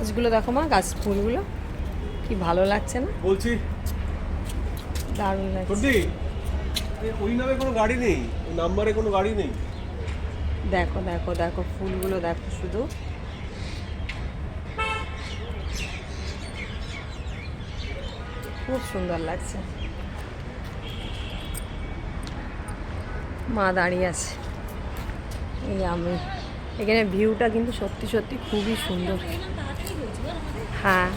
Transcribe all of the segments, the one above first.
গাছগুলো দেখো মা, গাছ ফুলগুলো কি ভালো লাগছে না? বলছি দারুণ লাগছে। সত্যি ওই নামে কোনো গাড়ি নেই, ওই নাম্বারে কোনো গাড়ি নেই। দেখো দেখো দেখো ফুলগুলো দেখো শুধু, খুব সুন্দর লাগছে। মা দাঁড়িয়ে আছে, এই আমি এখানে ভিউটা কিন্তু সত্যি সত্যি খুবই সুন্দর। হ্যাঁ,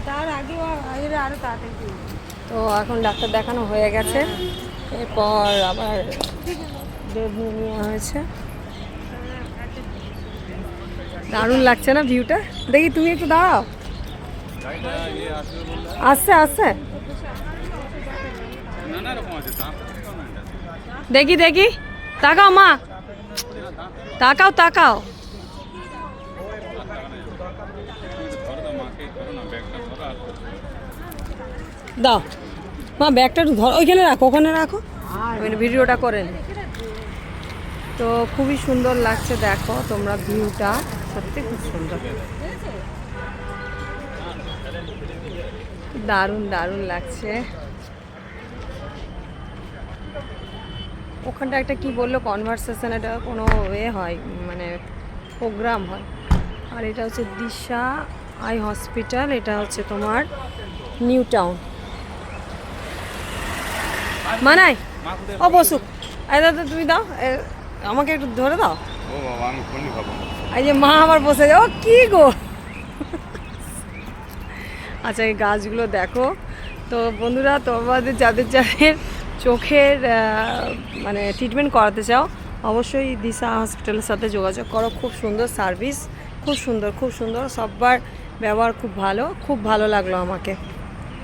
তার আগে আরো তাড়াতাড়ি। তো এখন ডাক্তার দেখানো হয়ে গেছে, এরপর আবার বেড নিয়ে নেওয়া হয়েছে। দারুণ লাগছে না ভিউটা? দেখি তুমি একটু দাঁড়াও, আসছে আসছে, দেখি দেখি, তাকাও মা, তাকাও তাকাও। দাও মা, ব্যাগটা একটু ধরো, ওইখানে রাখো, ওখানে রাখো, ওখানে ভিডিওটা করে নি। তো খুবই সুন্দর লাগছে, দেখো তোমরা ভিউটা, সত্যি খুব সুন্দর, দারুণ দারুণ লাগছে। ওখানটা একটা কি বললো, কনভারসেশন, এটা কোনো হয়, মানে প্রোগ্রাম হয়। আর এটা হচ্ছে দিশা আই হসপিটাল, এটা হচ্ছে তোমার নিউ টাউন। মানাই ও বসুক, এই দাদা তুমি দাও, আমাকে একটু ধরে দাও। ও বাবা, আমি ফোনই খাবো। এই যে মা আবার বসে যাও, কি গো। আচ্ছা, এই গাছগুলো দেখো। তো বন্ধুরা, তোমাদের যাদের যাদের চোখের মানে ট্রিটমেন্ট করাতে চাও, অবশ্যই দিশা হসপিটালের সাথে যোগাযোগ করো। খুব সুন্দর সার্ভিস, খুব সুন্দর খুব সুন্দর, সবার ব্যবহার খুব ভালো, খুব ভালো লাগলো আমাকে।